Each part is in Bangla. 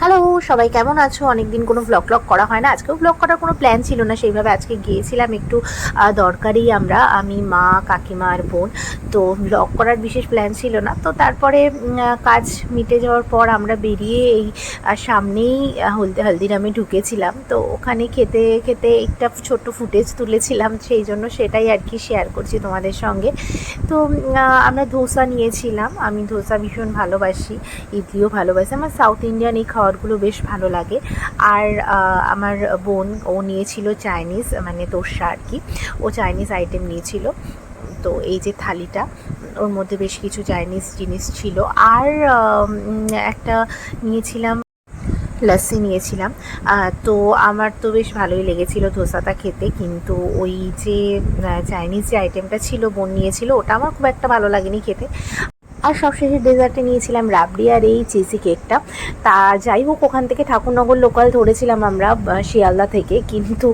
হ্যালো, সবাই কেমন আছো? অনেকদিন কোনো ব্লগ করা হয় না। আজকেও ব্লগ করার কোনো প্ল্যান ছিল না সেইভাবে। আজকে গিয়েছিলাম একটু দরকারি আমি, মা, কাকিমা আর বোন। তো ব্লগ করার বিশেষ প্ল্যান ছিল না। তো তারপরে কাজ মিটে যাওয়ার পর আমরা বেরিয়ে এই সামনেই হলদিরামে ঢুকেছিলাম। তো ওখানে খেতে খেতে একটা ছোট্ট ফুটেজ তুলেছিলাম, সেই জন্য সেটাই আর কি শেয়ার করছি তোমাদের সঙ্গে। তো আমরা ধোসা নিয়েছিলাম। আমি ধোসা ভীষণ ভালোবাসি, ইডলিও ভালোবাসি। আমার সাউথ ইন্ডিয়ান এই খাবারগুলো বেশ ভালো লাগে। আর আমার বোন ও নিয়েছিল চাইনিজ, মানে দোসা আর কি। ও চাইনিজ আইটেম নিয়েছিল। তো এই যে থালিটা, ওর মধ্যে বেশ কিছু চাইনিজ জিনিস ছিল। আর একটা নিয়েছিলাম, লস্যি নিয়েছিলাম। তো আমার তো বেশ ভালোই লেগেছিল ধোসাটা খেতে, কিন্তু ওই যে চাইনিজ যে আইটেমটা ছিল বোন নিয়েছিল, ওটা আমার খুব একটা ভালো লাগেনি খেতে। আর সবশেষে ডেজার্টে নিয়েছিলাম রাবড়ি আর এই চিজি কেকটা। তা যাই হোক, ওখান থেকে ঠাকুরনগর লোকাল ধরেছিলাম আমরা শিয়ালদা থেকে, কিন্তু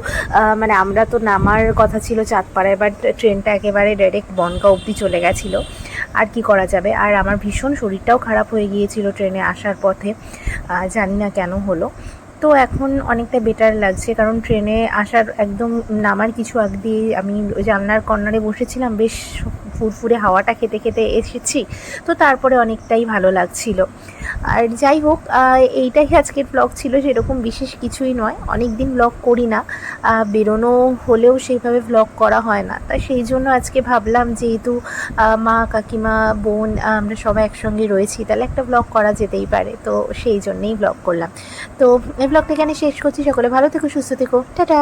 মানে আমরা তো নামার কথা ছিল চাঁদপাড়ায়, বাট ট্রেনটা একেবারে ডাইরেক্ট বনগাঁ অবধি চলে গেছিলো। আর কি করা যাবে। আর আমার ভীষণ শরীরটাও খারাপ হয়ে গিয়েছিল ট্রেনে আসার পথে, জানি না কেন হলো। তো এখন অনেকটা বেটার লাগছে, কারণ ট্রেনে আসার একদম নামার কিছু আগ দিয়ে আমি জানলার কর্নারে বসেছিলাম, বেশ ফুরফুরে হাওয়াটা খেতে খেতে এসেছি। তো তারপরে অনেকটাই ভালো লাগছিল। আর যাই হোক, এইটাই আজকের ব্লগ ছিল, সেরকম বিশেষ কিছুই নয়। অনেক দিন ব্লগ করি না, বেরোনো হলেও সেইভাবে ব্লগ করা হয় না। তাই সেই জন্য আজকে ভাবলাম, যেহেতু মা, কাকিমা, বোন আমরা সবাই একসঙ্গে রয়েছি, তাহলে একটা ব্লগ করা যেতেই পারে। তো সেই জন্যেই ব্লগ করলাম। তো এই ব্লগটা এখানে শেষ করছি। সকলে ভালো থেকো, সুস্থ থেকো, টাটা।